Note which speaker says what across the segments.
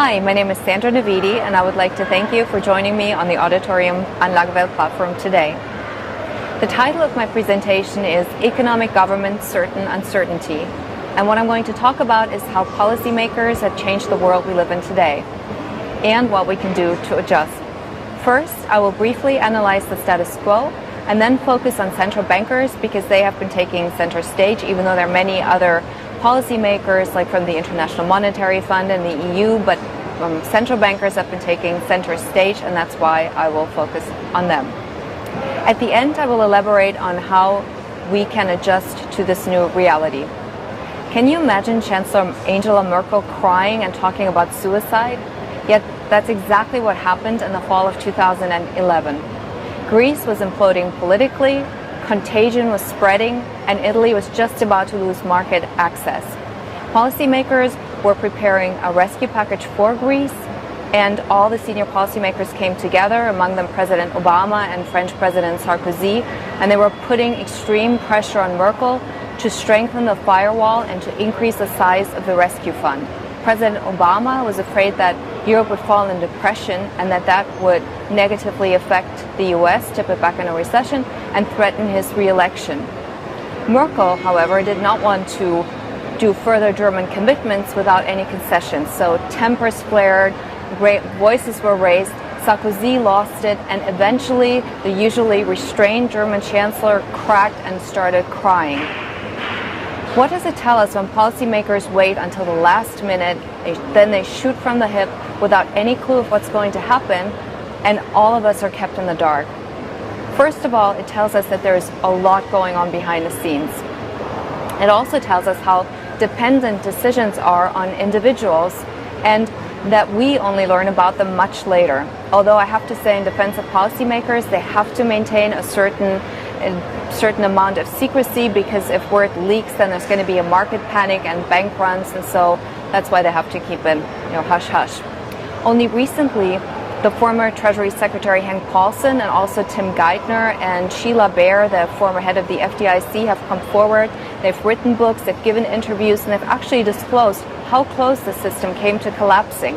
Speaker 1: Hi, my name is Sandra Navidi, and I would like to thank you for joining me on the Auditorium Anlagewelt platform today. The title of my presentation is Economic Government Certain Uncertainty, and what I'm going to talk about is how policymakers have changed the world we live in today, and what we can do to adjust. First, I will briefly analyze the status quo, and then focus on central bankers because they have been taking center stage, even though there are many other policymakers like from the International Monetary Fund and the EU, but central bankers have been taking center stage, and that's why I will focus on them. At the end, I will elaborate on how we can adjust to this new reality. Can you imagine Chancellor Angela Merkel crying and talking about suicide? Yet that's exactly what happened in the fall of 2011. Greece was imploding politically, contagion was spreading, and Italy was just about to lose market access. Policymakers were preparing a rescue package for Greece, and all the senior policymakers came together, among them President Obama and French President Sarkozy, and they were putting extreme pressure on Merkel to strengthen the firewall and to increase the size of the rescue fund. President Obama was afraid that Europe would fall into depression and that would negatively affect the US, tip it back in a recession, and threaten his re-election. Merkel, however, did not want to do further German commitments without any concessions. So tempers flared, voices were raised, Sarkozy lost it, and eventually the usually restrained German chancellor cracked and started crying. What does it tell us when policymakers wait until the last minute, then they shoot from the hip without any clue of what's going to happen, and all of us are kept in the dark? First of all, it tells us that there's a lot going on behind the scenes. It also tells us how dependent decisions are on individuals, and that we only learn about them much later. Although I have to say, in defense of policymakers, they have to maintain a certain amount of secrecy, because if word leaks, then there's going to be a market panic and bank runs, and so that's why they have to keep it, hush-hush. Only recently, the former Treasury Secretary Hank Paulson and also Tim Geithner and Sheila Bair, the former head of the FDIC, have come forward. They've written books, they've given interviews, and they've actually disclosed how close the system came to collapsing.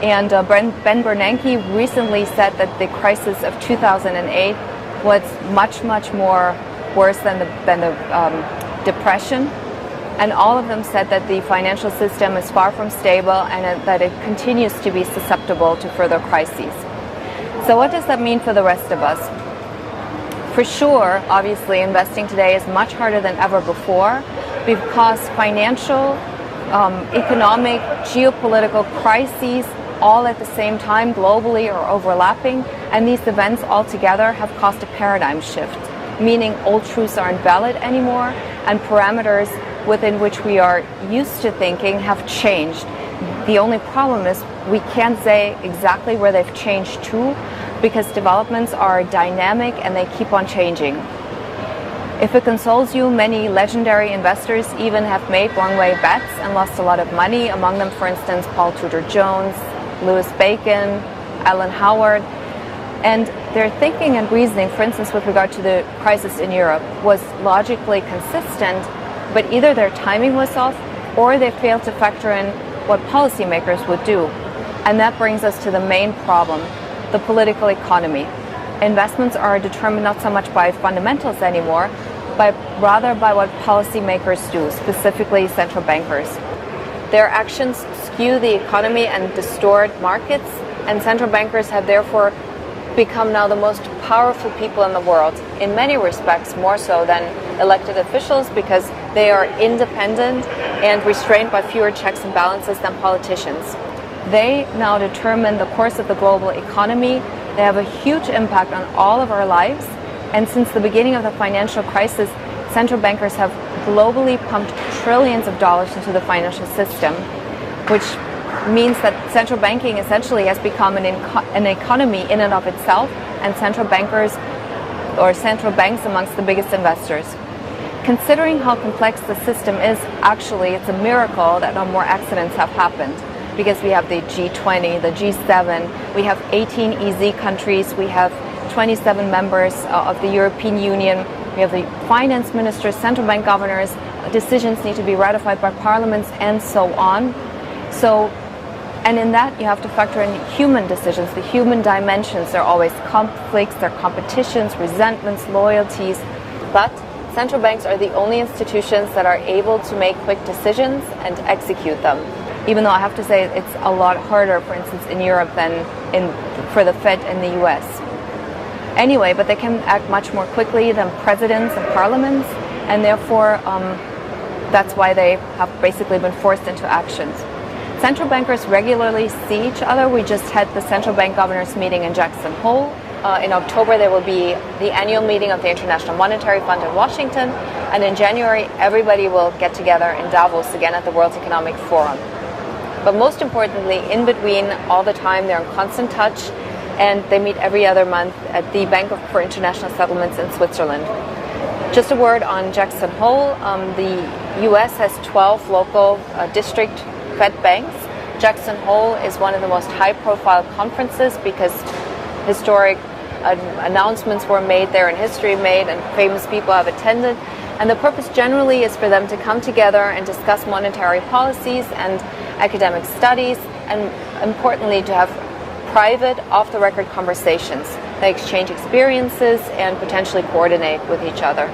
Speaker 1: And Ben Bernanke recently said that the crisis of 2008 was much more worse than the depression. And all of them said that the financial system is far from stable and that it continues to be susceptible to further crises. So what does that mean for the rest of us? For sure, obviously, investing today is much harder than ever before because financial, economic, geopolitical crises all at the same time globally are overlapping, and these events all together have caused a paradigm shift, meaning old truths aren't valid anymore and parameters within which we are used to thinking have changed. The only problem is we can't say exactly where they've changed to, because developments are dynamic and they keep on changing. If it consoles you, many legendary investors even have made one-way bets and lost a lot of money, among them, for instance, Paul Tudor Jones, Louis Bacon, Alan Howard. And their thinking and reasoning, for instance, with regard to the crisis in Europe, was logically consistent, but either their timing was off or they failed to factor in what policymakers would do. And that brings us to the main problem, the political economy. Investments are determined not so much by fundamentals anymore, but rather by what policymakers do, specifically central bankers. Their actions skew the economy and distort markets, and central bankers have therefore become now the most powerful people in the world, in many respects more so than elected officials, because they are independent and restrained by fewer checks and balances than politicians. They now determine the course of the global economy. They have a huge impact on all of our lives, and since the beginning of the financial crisis, central bankers have globally pumped trillions of dollars into the financial system, which means that central banking essentially has become an economy in and of itself, and central bankers or central banks amongst the biggest investors. Considering how complex the system is, actually it's a miracle that no more accidents have happened, because we have the G20, the G7, we have 18 EZ countries, we have 27 members of the European Union, we have the finance ministers, central bank governors, decisions need to be ratified by parliaments, and so on. So And in that, you have to factor in human decisions, the human dimensions. There are always conflicts, there are competitions, resentments, loyalties. But central banks are the only institutions that are able to make quick decisions and execute them. Even though I have to say it's a lot harder, for instance, in Europe than for the Fed in the US. Anyway, but they can act much more quickly than presidents and parliaments, and therefore that's why they have basically been forced into actions. Central bankers regularly see each other. We just had the central bank governors meeting in Jackson Hole. In October, there will be the annual meeting of the International Monetary Fund in Washington. And in January, everybody will get together in Davos again at the World Economic Forum. But most importantly, in between, all the time, they're in constant touch, and they meet every other month at the Bank for International Settlements in Switzerland. Just a word on Jackson Hole. The US has 12 local district Fed banks. Jackson Hole is one of the most high-profile conferences because historic announcements were made there and history made and famous people have attended. And the purpose generally is for them to come together and discuss monetary policies and academic studies, and importantly to have private, off-the-record conversations. They exchange experiences and potentially coordinate with each other.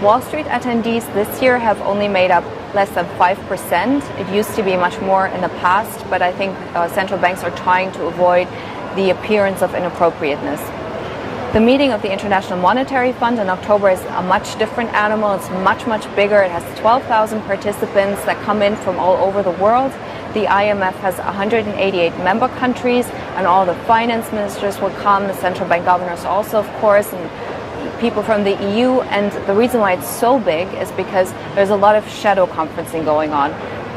Speaker 1: Wall Street attendees this year have only made up less than 5%. It used to be much more in the past, but I think central banks are trying to avoid the appearance of inappropriateness. The meeting of the International Monetary Fund in October is a much different animal. It's much, much bigger. It has 12,000 participants that come in from all over the world. The IMF has 188 member countries, and all the finance ministers will come, the central bank governors also, of course, and people from the EU. And the reason why it's so big is because there's a lot of shadow conferencing going on.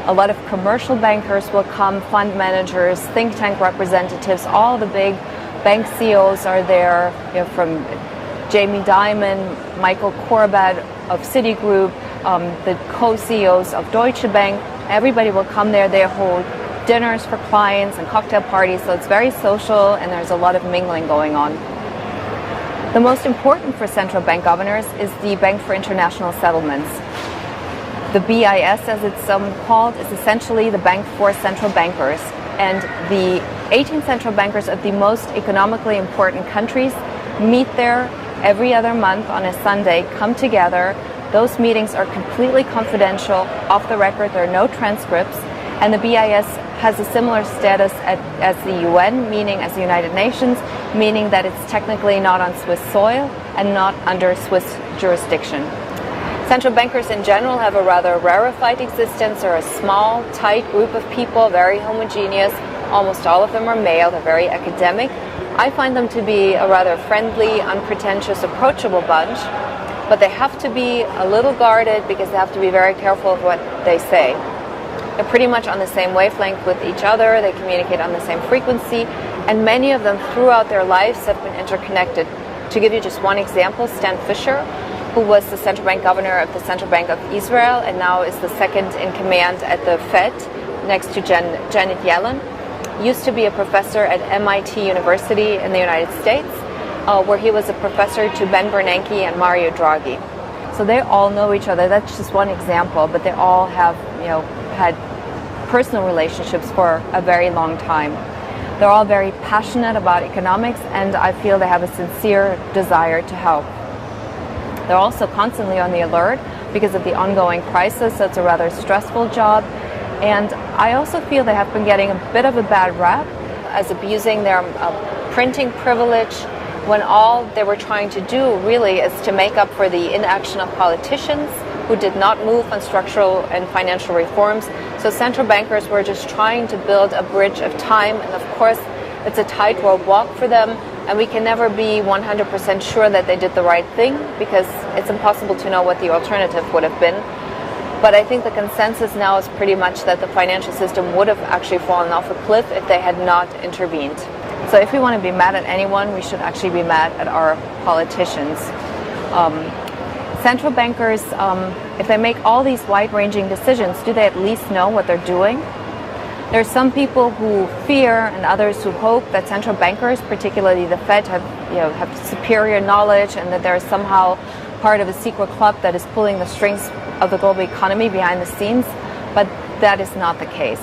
Speaker 1: A lot of commercial bankers will come, fund managers, think tank representatives, all the big bank CEOs are there, from Jamie Dimon, Michael Corbat of Citigroup, the co-CEOs of Deutsche Bank. Everybody will come there. They hold dinners for clients and cocktail parties, so it's very social and there's a lot of mingling going on. The most important for central bank governors is the Bank for International Settlements. The BIS, as it's called, is essentially the bank for central bankers. And the 18 central bankers of the most economically important countries meet there every other month on a Sunday, come together. Those meetings are completely confidential, off the record, there are no transcripts. And the BIS has a similar status as the UN, meaning as the United Nations, meaning that it's technically not on Swiss soil and not under Swiss jurisdiction. Central bankers in general have a rather rarefied existence. They're a small, tight group of people, very homogeneous. Almost all of them are male, they're very academic. I find them to be a rather friendly, unpretentious, approachable bunch, but they have to be a little guarded because they have to be very careful of what they say. They're pretty much on the same wavelength with each other, they communicate on the same frequency, and many of them throughout their lives have been interconnected. To give you just one example, Stan Fischer, who was the central bank governor of the Central Bank of Israel and now is the second in command at the Fed next to Janet Yellen, used to be a professor at MIT University in the United States, where he was a professor to Ben Bernanke and Mario Draghi. So they all know each other. That's just one example, but they all have, had personal relationships for a very long time. They're all very passionate about economics, and I feel they have a sincere desire to help. They're also constantly on the alert because of the ongoing crisis, so it's a rather stressful job. And I also feel they have been getting a bit of a bad rap as abusing their printing privilege, when all they were trying to do really is to make up for the inaction of politicians who did not move on structural and financial reforms. So central bankers were just trying to build a bridge of time, and of course it's a tightrope walk for them, and we can never be 100% sure that they did the right thing because it's impossible to know what the alternative would have been. But I think the consensus now is pretty much that the financial system would have actually fallen off a cliff if they had not intervened. So if we want to be mad at anyone, we should actually be mad at our politicians. Central bankers, if they make all these wide-ranging decisions, do they at least know what they're doing? There are some people who fear and others who hope that central bankers, particularly the Fed, have superior knowledge and that they're somehow part of a secret club that is pulling the strings of the global economy behind the scenes, but that is not the case.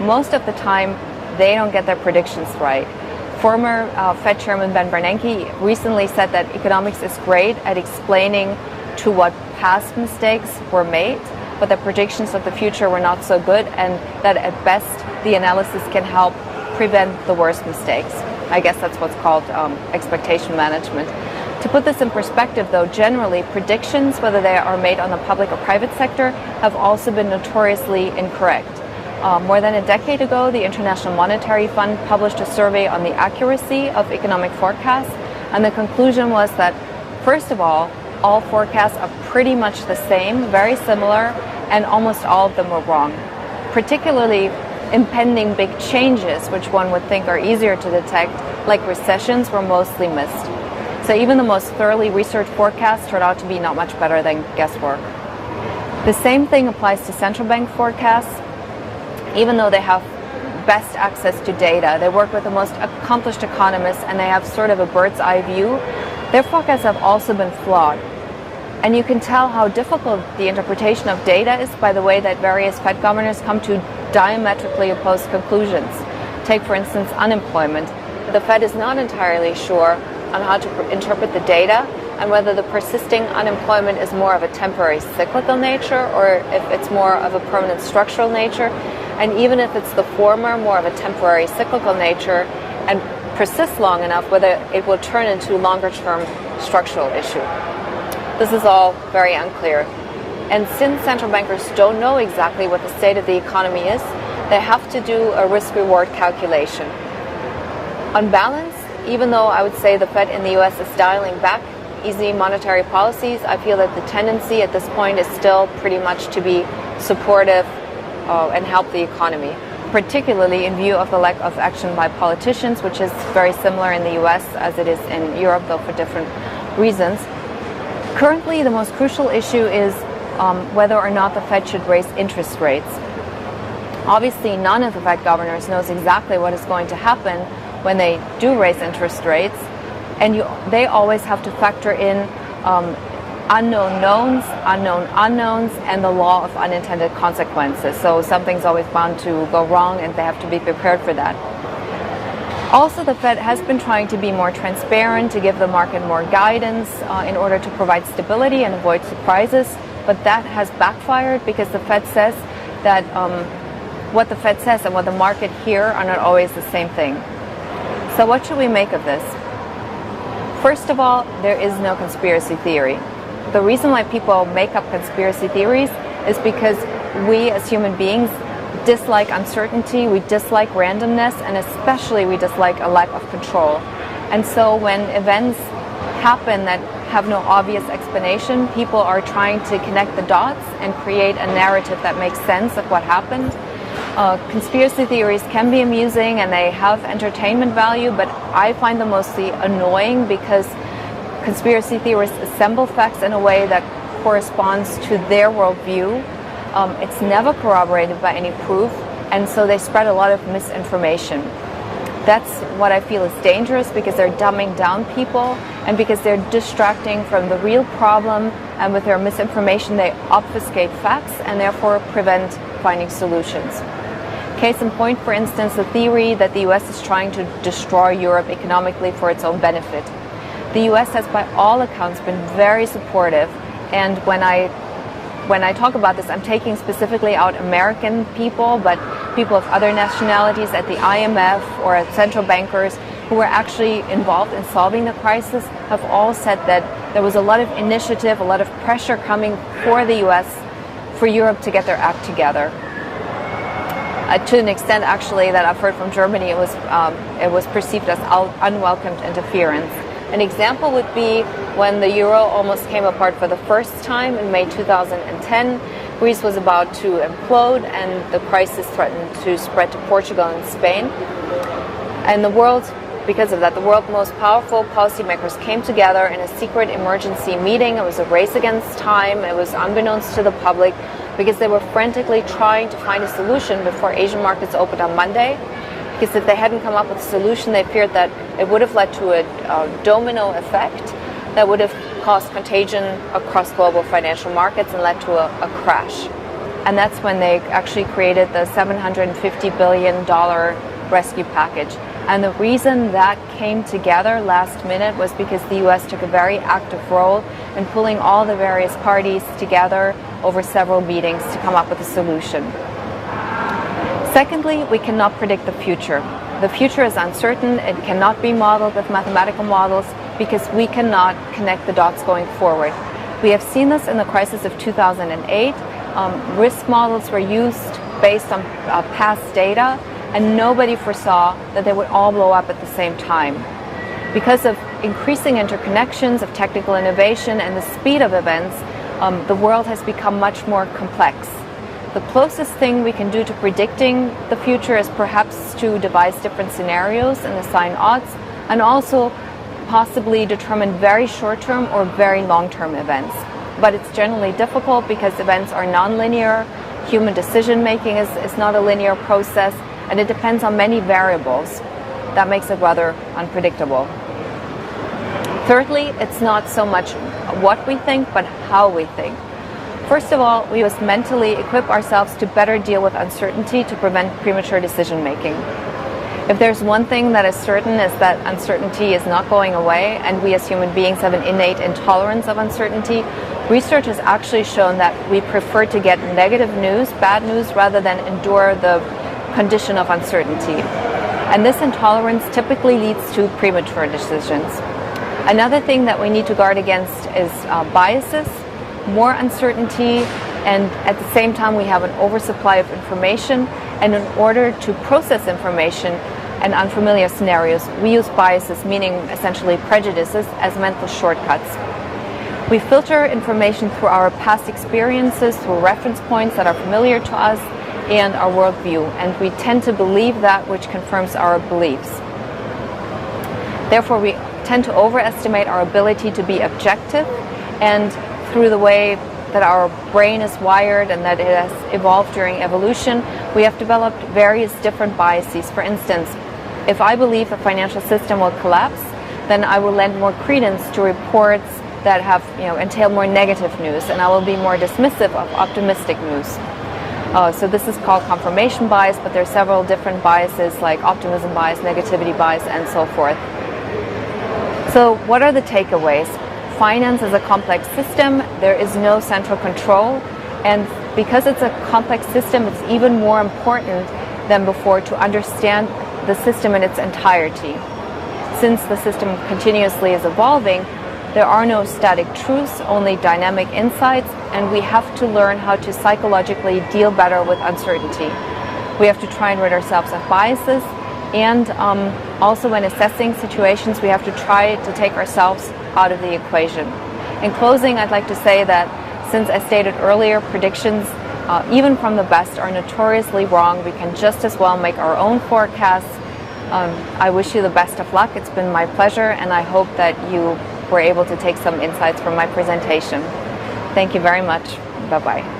Speaker 1: Most of the time, they don't get their predictions right. Former Fed Chairman Ben Bernanke recently said that economics is great at explaining to what past mistakes were made, but the predictions of the future were not so good, and that at best the analysis can help prevent the worst mistakes. I guess that's what's called expectation management. To put this in perspective, though, generally predictions, whether they are made on the public or private sector, have also been notoriously incorrect. More than a decade ago, the International Monetary Fund published a survey on the accuracy of economic forecasts, and the conclusion was that, first of all forecasts are pretty much the same, very similar, and almost all of them were wrong. Particularly impending big changes, which one would think are easier to detect, like recessions, were mostly missed. So even the most thoroughly researched forecasts turned out to be not much better than guesswork. The same thing applies to central bank forecasts. Even though they have best access to data, they work with the most accomplished economists, and they have sort of a bird's eye view, their forecasts have also been flawed. And you can tell how difficult the interpretation of data is by the way that various Fed governors come to diametrically opposed conclusions. Take, for instance, unemployment. The Fed is not entirely sure on how to interpret the data and whether the persisting unemployment is more of a temporary cyclical nature or if it's more of a permanent structural nature. And even if it's the former, more of a temporary cyclical nature, and persists long enough, whether it will turn into a longer-term structural issue. This is all very unclear. And since central bankers don't know exactly what the state of the economy is, they have to do a risk-reward calculation. On balance, even though I would say the Fed in the US is dialing back easy monetary policies, I feel that the tendency at this point is still pretty much to be supportive and help the economy, particularly in view of the lack of action by politicians, which is very similar in the US as it is in Europe, though for different reasons. Currently, the most crucial issue is whether or not the Fed should raise interest rates. Obviously, none of the Fed governors knows exactly what is going to happen when they do raise interest rates, and they always have to factor in unknown knowns, unknown unknowns, and the law of unintended consequences. So something's always bound to go wrong, and they have to be prepared for that. Also, the Fed has been trying to be more transparent, to give the market more guidance in order to provide stability and avoid surprises, but that has backfired because the Fed says that what the Fed says and what the market hear are not always the same thing. So what should we make of this? First of all, there is no conspiracy theory. The reason why people make up conspiracy theories is because we as human beings dislike uncertainty, we dislike randomness, and especially we dislike a lack of control. And so when events happen that have no obvious explanation, people are trying to connect the dots and create a narrative that makes sense of what happened. Conspiracy theories can be amusing and they have entertainment value, but I find them mostly annoying because conspiracy theorists assemble facts in a way that corresponds to their worldview. It's never corroborated by any proof, and so they spread a lot of misinformation. That's what I feel is dangerous because they're dumbing down people and because they're distracting from the real problem, and with their misinformation they obfuscate facts and therefore prevent finding solutions. Case in point, for instance, the theory that the US is trying to destroy Europe economically for its own benefit. The US has by all accounts been very supportive, and when I talk about this, I'm taking specifically out American people, but people of other nationalities at the IMF or at central bankers who were actually involved in solving the crisis have all said that there was a lot of initiative, a lot of pressure coming for the US, for Europe to get their act together. To an extent, actually, that I've heard from Germany, it was perceived as unwelcomed interference. An example would be when the euro almost came apart for the first time in May 2010. Greece was about to implode and the crisis threatened to spread to Portugal and Spain. And the world, because of that, the world's most powerful policymakers came together in a secret emergency meeting. It was a race against time. It was unbeknownst to the public because they were frantically trying to find a solution before Asian markets opened on Monday. Because if they hadn't come up with a solution, they feared that it would have led to a domino effect that would have caused contagion across global financial markets and led to a crash. And that's when they actually created the $750 billion rescue package. And the reason that came together last minute was because the US took a very active role in pulling all the various parties together over several meetings to come up with a solution. Secondly, we cannot predict the future. The future is uncertain. It cannot be modeled with mathematical models because we cannot connect the dots going forward. We have seen this in the crisis of 2008. Risk models were used based on past data, and nobody foresaw that they would all blow up at the same time. Because of increasing interconnections, of technical innovation, and the speed of events, the world has become much more complex. The closest thing we can do to predicting the future is perhaps to devise different scenarios and assign odds, and also possibly determine very short-term or very long-term events. But it's generally difficult because events are non-linear, human decision-making is not a linear process, and it depends on many variables. That makes it rather unpredictable. Thirdly, it's not so much what we think, but how we think. First of all, we must mentally equip ourselves to better deal with uncertainty to prevent premature decision-making. If there's one thing that is certain, is that uncertainty is not going away, and we as human beings have an innate intolerance of uncertainty. Research has actually shown that we prefer to get negative news, bad news, rather than endure the condition of uncertainty. And this intolerance typically leads to premature decisions. Another thing that we need to guard against is biases, more uncertainty, and at the same time we have an oversupply of information, and in order to process information and unfamiliar scenarios, we use biases, meaning essentially prejudices, as mental shortcuts. We filter information through our past experiences, through reference points that are familiar to us, and our worldview, and we tend to believe that which confirms our beliefs. Therefore, we tend to overestimate our ability to be objective, and through the way that our brain is wired and that it has evolved during evolution, we have developed various different biases. For instance, if I believe the financial system will collapse, then I will lend more credence to reports that have, entail more negative news, and I will be more dismissive of optimistic news. So this is called confirmation bias, but there are several different biases like optimism bias, negativity bias, and so forth. So what are the takeaways? Finance is a complex system. There is no central control, and because it's a complex system, it's even more important than before to understand the system in its entirety. Since the system continuously is evolving, there are no static truths, only dynamic insights, and we have to learn how to psychologically deal better with uncertainty. We have to try and rid ourselves of biases, and also when assessing situations, we have to try to take ourselves out of the equation. In closing, I'd like to say that since I stated earlier, predictions, even from the best, are notoriously wrong. We can just as well make our own forecasts. I wish you the best of luck. It's been my pleasure, and I hope that you were able to take some insights from my presentation. Thank you very much. Bye-bye.